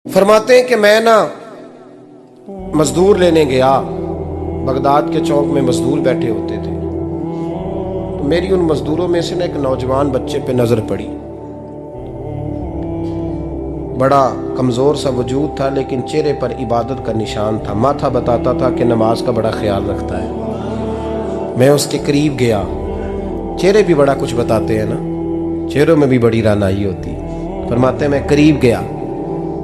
फरमाते हैं कि मैं ना मजदूर लेने गया, बगदाद के चौक में मजदूर बैठे होते थे, तो मेरी उन मजदूरों में से ना एक नौजवान बच्चे पे नजर पड़ी। बड़ा कमजोर सा वजूद था, लेकिन चेहरे पर इबादत का निशान था। माथा बताता था कि नमाज का बड़ा ख्याल रखता है। मैं उसके करीब गया। चेहरे भी बड़ा कुछ बताते हैं ना, चेहरों में भी बड़ी रानाई होती है। फरमाते हैं मैं करीब गया,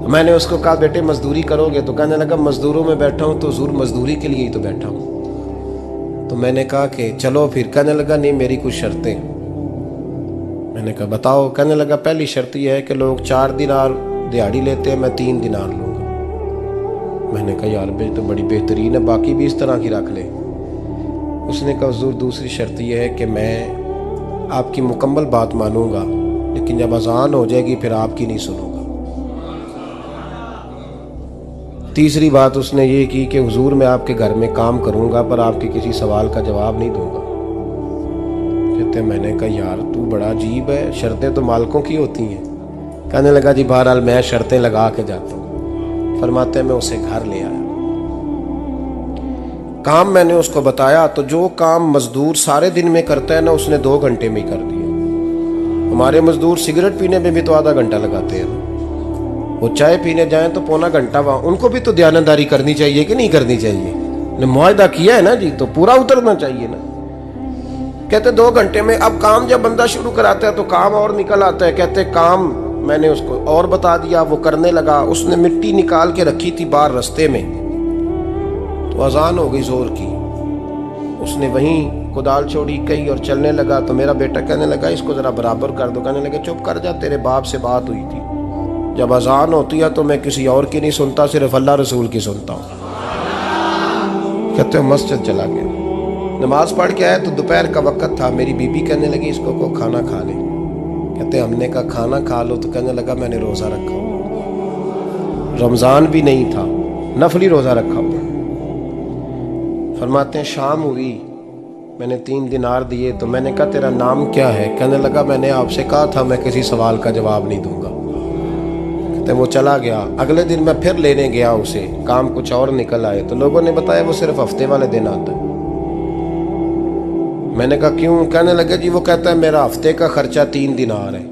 मैंने उसको कहा बेटे मजदूरी करोगे? तो कहने लगा मजदूरों में बैठा हूँ तो ज़रूर मजदूरी के लिए ही तो बैठा हूँ। तो मैंने कहा कि चलो फिर। कहने लगा नहीं, मेरी कुछ शर्तें। मैंने कहा बताओ। कहने लगा पहली शर्त यह है कि लोग 4 दिनार दिहाड़ी लेते हैं, मैं 3 दिनार लूँगा। मैंने कहा यार भाई तो बड़ी बेहतरीन है, बाकी भी इस तरह की रख ले। उसने कहा हुजूर दूसरी शर्त यह है कि मैं आपकी मुकम्मल बात मानूंगा, लेकिन जब अजान हो जाएगी फिर आपकी नहीं सुनूंगा। तीसरी बात उसने ये की कि हुजूर मैं आपके घर में काम करूंगा पर आपके किसी सवाल का जवाब नहीं दूंगा। कहते मैंने कहा यार तू बड़ा अजीब है, शर्तें तो मालिकों की होती हैं। कहने लगा जी बहरहाल मैं शर्तें लगा के जाता हूँ। फरमाते मैं उसे घर ले आया, काम मैंने उसको बताया, तो जो काम मजदूर सारे दिन में करता है ना, उसने 2 घंटे में ही कर दिया। हमारे मजदूर सिगरेट पीने में भी तो आधा घंटा लगाते हैं, वो चाय पीने जाएं तो पौना घंटा। वहाँ उनको भी तो दयानतदारी करनी चाहिए कि नहीं करनी चाहिए? ने मुआहदा किया है ना जी, तो पूरा उतरना चाहिए ना। कहते 2 घंटे में। अब काम जब बंदा शुरू कराता है तो काम और निकल आता है। कहते काम मैंने उसको और बता दिया, वो करने लगा। उसने मिट्टी निकाल के रखी थी बाहर रास्ते में, तो अजान हो गई जोर की। उसने वहीं कुदाल छोड़ी कही और चलने लगा। तो मेरा बेटा कहने लगा इसको जरा बराबर कर दो। कहने लगे चुप कर जा, तेरे बाप से बात हुई थी, जब अजान होती है तो मैं किसी और की नहीं सुनता, सिर्फ अल्लाह रसूल की सुनता हूँ। कहते मस्जिद चला गया, नमाज पढ़ के आया तो दोपहर का वक्त था। मेरी बीबी कहने लगी इसको को खाना खा ले। कहते हमने कहा खाना खा लो, तो कहने लगा मैंने रोज़ा रखा, रमज़ान भी नहीं था, नफली रोज़ा रखा हुआ। फरमाते हैं शाम हुई, मैंने 3 दिनार दिए। तो मैंने कहा तेरा नाम क्या है? कहने लगा मैंने आपसे कहा था मैं किसी सवाल का जवाब नहीं दूंगा। तो वो चला गया। अगले दिन मैं फिर लेने गया उसे, काम कुछ और निकल आए। तो लोगों ने बताया वो सिर्फ हफ्ते वाले दिन आता है। मैंने कहा क्यों? कहने लगे जी वो कहता है मेरा हफ्ते का खर्चा 3 दिनार है,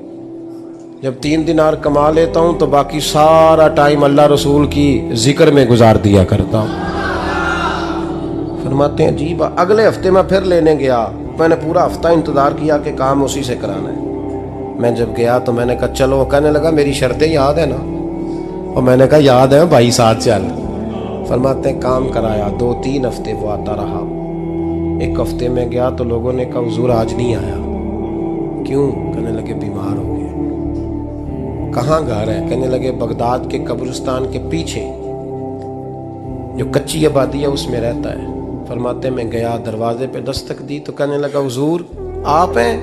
जब 3 दिनार कमा लेता हूँ तो बाकी सारा टाइम अल्लाह रसूल की जिक्र में गुजार दिया करता हूँ। फरमाते हैं जी अगले हफ्ते मैं फिर लेने गया। मैंने पूरा हफ्ता इंतजार किया कि काम उसी से कराना है। मैं जब गया तो मैंने कहा चलो। कहने लगा मेरी शर्तें याद है ना? और मैंने कहा याद है भाई, साथ चल। फरमाते हैं काम कराया। 2-3 हफ्ते वो आता रहा। एक हफ्ते में गया तो लोगों ने कहा हुजूर आज नहीं आया। क्यों? कहने लगे बीमार हो गए। कहाँ घर है? कहने लगे बगदाद के कब्रिस्तान के पीछे जो कच्ची आबादी है उसमें रहता है। फरमाते मैं गया, दरवाजे पे दस्तक दी तो कहने लगा हुजूर आप हैं?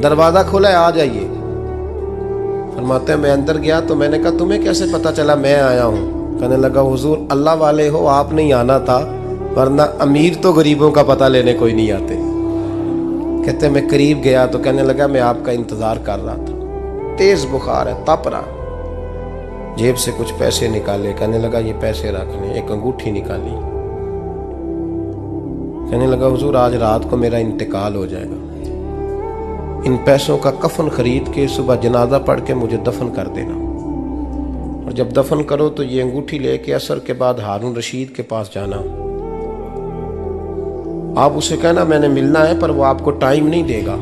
दरवाज़ा खोला है, आ जाइए। फरमाते हैं मैं अंदर गया तो मैंने कहा तुम्हें कैसे पता चला मैं आया हूँ? कहने लगा हुजूर अल्लाह वाले हो, आप नहीं आना था, वरना अमीर तो गरीबों का पता लेने कोई नहीं आते। कहते मैं करीब गया तो कहने लगा मैं आपका इंतज़ार कर रहा था, तेज़ बुखार है, तप रहा। जेब से कुछ पैसे निकाले, कहने लगा ये पैसे रखने। एक अंगूठी निकाली, कहने लगा हुजूर आज रात को मेरा इंतकाल हो जाएगा, इन पैसों का कफन खरीद के सुबह जनाजा पढ़ के मुझे दफन कर देना, और जब दफन करो तो ये अंगूठी लेके असर के बाद हारून रशीद के पास जाना। आप उसे कहना मैंने मिलना है, पर वो आपको टाइम नहीं देगा।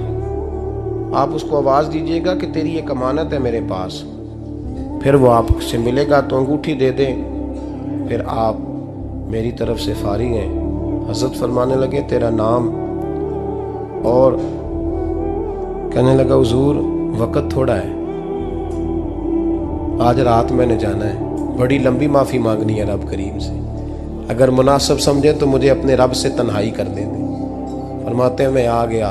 आप उसको आवाज़ दीजिएगा कि तेरी एक अमानत है मेरे पास, फिर वो आपसे मिलेगा तो अंगूठी दे दें, फिर आप मेरी तरफ से फारिग हैं। हज़रत फरमाने लगे तेरा नाम? और कहने लगा हुजूर वक़्त थोड़ा है, आज रात मैंने जाना है, बड़ी लंबी माफ़ी मांगनी है रब करीम से, अगर मुनासिब समझे तो मुझे अपने रब से तन्हाई कर दे दे। फरमाते हैं मैं आ गया,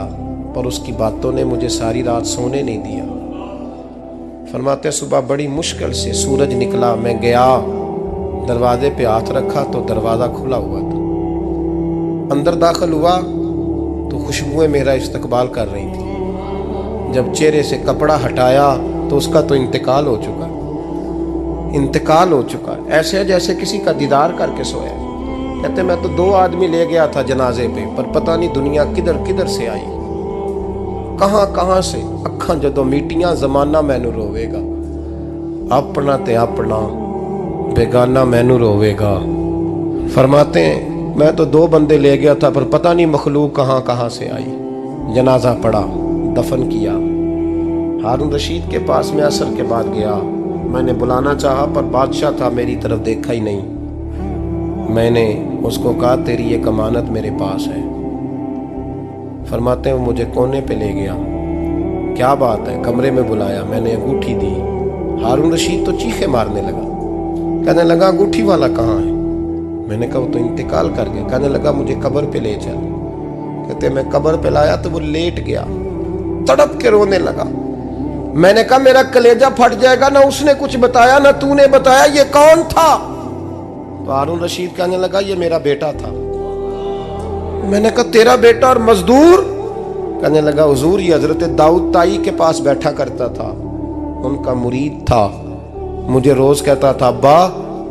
पर उसकी बातों ने मुझे सारी रात सोने नहीं दिया। फरमाते हैं सुबह बड़ी मुश्किल से सूरज निकला, मैं गया दरवाजे पे हाथ रखा तो दरवाज़ा खुला हुआ था। अंदर दाखिल हुआ तो खुशबुएं मेरा इस्तकबाल कर रही थी। जब चेहरे से कपड़ा हटाया तो उसका तो इंतकाल हो चुका। इंतकाल हो चुका है, ऐसे है जैसे किसी का दीदार करके सोया। कहते मैं तो 2 आदमी ले गया था जनाजे पे, पर पता नहीं दुनिया किधर किधर से आई, कहां कहां से। अखां जदों मीटियां जमाना मैनू रोवेगा, अपना ते अपना बेगाना मैनू रोवेगा। फरमाते हैं मैं तो 2 बंदे ले गया था, पर पता नहीं मखलूक कहां कहां से आई। जनाजा पड़ा, दफन किया। हारून रशीद के पास में असर के बाद गया, मैंने बुलाना चाहा पर बादशाह था, मेरी तरफ देखा ही नहीं। मैंने उसको कहा तेरी ये अमानत मेरे पास है। फरमाते हैं वो मुझे कोने पे ले गया, क्या बात है, कमरे में बुलाया, मैंने अंगूठी दी। हारून रशीद तो चीखे मारने लगा, कहने लगा अंगूठी वाला कहाँ है? मैंने कहा वो तो इंतकाल कर गया। कहने लगा मुझे कब्र पे ले चल। कहते मैं कब्र पे लाया तो वो लेट गया, तड़प के रोने लगा। मैंने कहा मेरा कलेजा फट जाएगा, ना उसने कुछ बताया ना तूने बताया, ये कौन था? तो हारून रशीद कहने लगा ये मेरा बेटा था। मैंने कहा तेरा बेटा और मजदूर? कहने लगा हुजूर ये हजरत दाऊद ताई के पास बैठा करता था, उनका मुरीद था। मुझे रोज कहता था अब्बा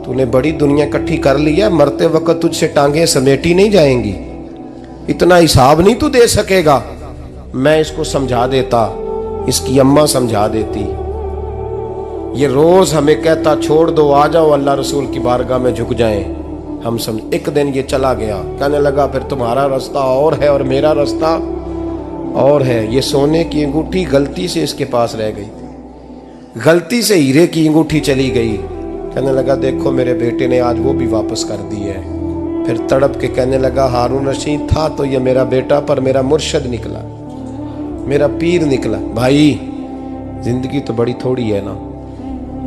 तूने बड़ी दुनिया इकट्ठी कर ली है, मरते वक्त तुझसे टांगे समेटी नहीं जाएंगी, इतना हिसाब नहीं तू दे सकेगा। मैं इसको समझा देता, इसकी अम्मा समझा देती। ये रोज हमें कहता छोड़ दो, आ जाओ अल्लाह रसूल की बारगाह में झुक जाएं। हम समझ। एक दिन ये चला गया, कहने लगा फिर तुम्हारा रास्ता और है और मेरा रास्ता और है। ये सोने की अंगूठी गलती से इसके पास रह गई, गलती से हीरे की अंगूठी चली गई। कहने लगा देखो मेरे बेटे ने आज वो भी वापस कर दी है। फिर तड़प के कहने लगा हारून रशीद था तो ये मेरा बेटा, पर मेरा मुर्शद निकला, मेरा पीर निकला। भाई जिंदगी तो बड़ी थोड़ी है ना।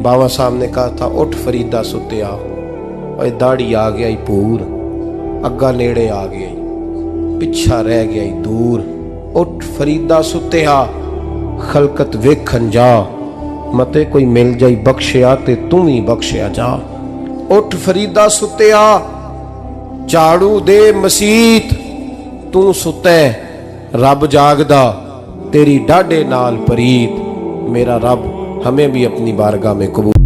बाबा साहब ने कहा था उठ फरीदा सुत्या, और दाढ़ी आ गया पूर, अग्गा नेड़े आ गया, पिछा रह गया दूर। उठ फरीदा सुत्या, खलकत वेखन जा, मते कोई मिल जाई बख्शिया ते तू ही बख्शिया जा। उठ फरीदा सुत्या, झाड़ू दे मसीत, तू सुते रब जागदा, तेरी डाडे नाल परीत। मेरा रब हमें भी अपनी बारगाह में कबूल